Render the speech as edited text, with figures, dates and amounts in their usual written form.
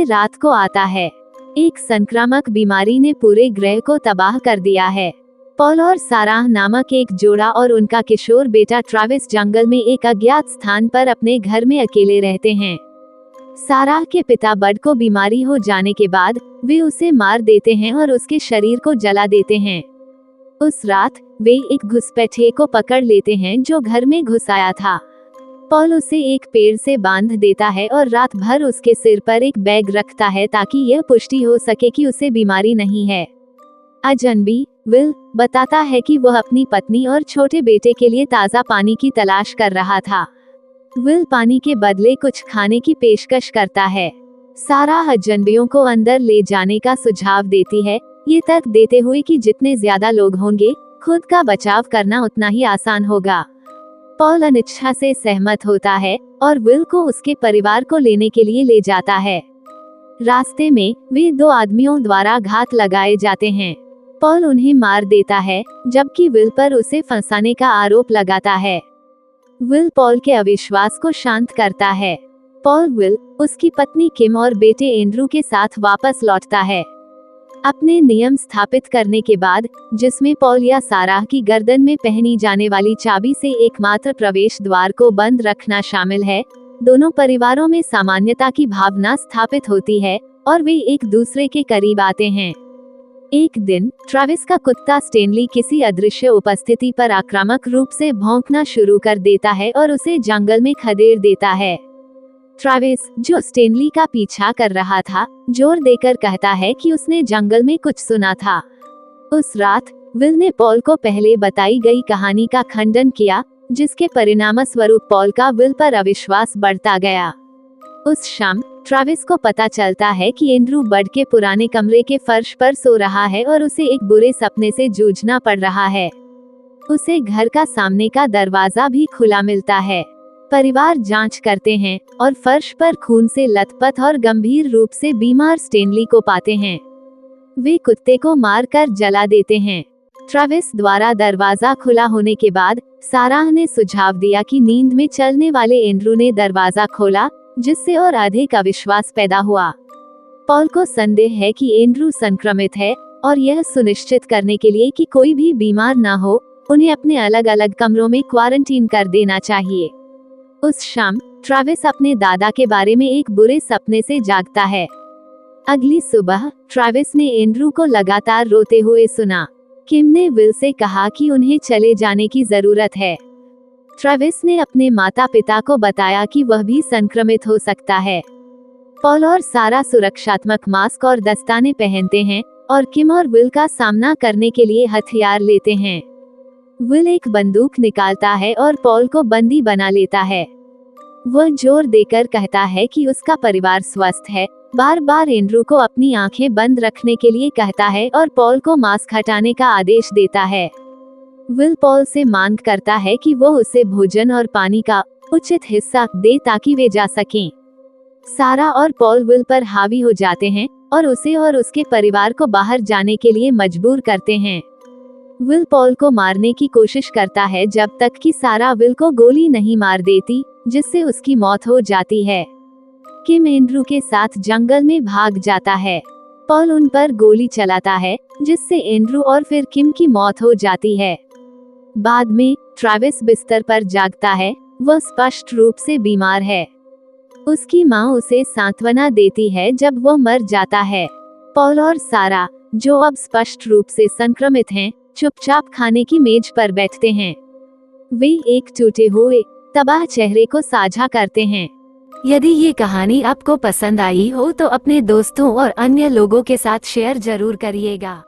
रात को आता है। एक संक्रामक बीमारी ने पूरे ग्रह को तबाह कर दिया है। पॉल और साराह नामक एक जोड़ा और उनका किशोर बेटा ट्रैविस जंगल में एक अज्ञात स्थान पर अपने घर में अकेले रहते हैं। साराह के पिता बड को बीमारी हो जाने के बाद वे उसे मार देते हैं और उसके शरीर को जला देते हैं। उस रात वे एक घुसपैठिए को पकड़ लेते हैं जो घर में घुस आया था। पॉल उसे एक पेड़ से बांध देता है और रात भर उसके सिर पर एक बैग रखता है ताकि यह पुष्टि हो सके कि उसे बीमारी नहीं है। अजनबी विल बताता है कि वह अपनी पत्नी और छोटे बेटे के लिए ताज़ा पानी की तलाश कर रहा था। विल पानी के बदले कुछ खाने की पेशकश करता है। साराह अजनबियों को अंदर ले जाने का सुझाव देती है, ये तर्क देते हुए कि जितने ज्यादा लोग होंगे खुद का बचाव करना उतना ही आसान होगा। पॉल अनिच्छा से सहमत होता है और विल को उसके परिवार को लेने के लिए ले जाता है। रास्ते में वे दो आदमियों द्वारा घात लगाए जाते हैं। पॉल उन्हें मार देता है जबकि विल पर उसे फंसाने का आरोप लगाता है। विल पॉल के अविश्वास को शांत करता है। पॉल विल, उसकी पत्नी किम और बेटे एंड्रू के साथ वापस लौटता है। अपने नियम स्थापित करने के बाद, जिसमें पॉल या साराह की गर्दन में पहनी जाने वाली चाबी से एकमात्र प्रवेश द्वार को बंद रखना शामिल है, दोनों परिवारों में सामान्यता की भावना स्थापित होती है और वे एक दूसरे के करीब आते हैं। एक दिन ट्रैविस का कुत्ता स्टेनली किसी अदृश्य उपस्थिति पर आक्रामक रूप से भौंकना शुरू कर देता है और उसे जंगल में खदेड़ देता है। ट्रैविस, जो स्टेनली का पीछा कर रहा था, जोर देकर कहता है कि उसने जंगल में कुछ सुना था। उस रात विल ने पॉल को पहले बताई गई कहानी का खंडन किया, जिसके परिणामस्वरूप पॉल का विल पर अविश्वास बढ़ता गया। उस शाम ट्रैविस को पता चलता है कि एंड्रू बड के पुराने कमरे के फर्श पर सो रहा है और उसे एक बुरे सपने से जूझना पड़ रहा है। उसे घर का सामने का दरवाजा भी खुला मिलता है। परिवार जांच करते हैं और फर्श पर खून से लथपथ और गंभीर रूप से बीमार स्टेनली को पाते हैं। वे कुत्ते को मारकर जला देते हैं। ट्रैविस द्वारा दरवाजा खुला होने के बाद साराह ने सुझाव दिया कि नींद में चलने वाले एंड्रू ने दरवाजा खोला, जिससे और अधिक अविश्वास पैदा हुआ। पॉल को संदेह है कि एंड्रू संक्रमित है और यह सुनिश्चित करने के लिए कि कोई भी बीमार न हो, उन्हें अपने अलग अलग कमरों में क्वारंटीन कर देना चाहिए। उस शाम ट्रैविस अपने दादा के बारे में एक बुरे सपने से जागता है। अगली सुबह ट्रैविस ने एंड्रू को लगातार रोते हुए सुना। किम ने विल से कहा कि उन्हें चले जाने की जरूरत है। ट्रैविस ने अपने माता पिता को बताया कि वह भी संक्रमित हो सकता है। पॉल और सारा सुरक्षात्मक मास्क और दस्ताने पहनते हैं और किम और विल का सामना करने के लिए हथियार लेते हैं। विल एक बंदूक निकालता है और पॉल को बंदी बना लेता है। वह जोर देकर कहता है कि उसका परिवार स्वस्थ है, बार बार एंड्रू को अपनी आंखें बंद रखने के लिए कहता है और पॉल को मास्क हटाने का आदेश देता है। विल पॉल से मांग करता है कि वो उसे भोजन और पानी का उचित हिस्सा दे ताकि वे जा सकें। सारा और पॉल विल पर हावी हो जाते हैं और उसे और उसके परिवार को बाहर जाने के लिए मजबूर करते हैं। विल पॉल को मारने की कोशिश करता है जब तक कि सारा विल को गोली नहीं मार देती, जिससे उसकी मौत हो जाती है। किम एंड्रू के साथ जंगल में भाग जाता है। पॉल उन पर गोली चलाता है, जिससे एंड्रू और फिर किम की मौत हो जाती है। बाद में ट्रैविस बिस्तर पर जागता है। वह स्पष्ट रूप से बीमार है। उसकी माँ उसे सांत्वना देती है जब वह मर जाता है। पॉल और सारा, जो अब स्पष्ट रूप से संक्रमित हैं, चुपचाप खाने की मेज पर बैठते हैं। वे एक टूटे हुए, तबाह चेहरे को साझा करते हैं। यदि ये कहानी आपको पसंद आई हो तो अपने दोस्तों और अन्य लोगों के साथ शेयर जरूर करिएगा।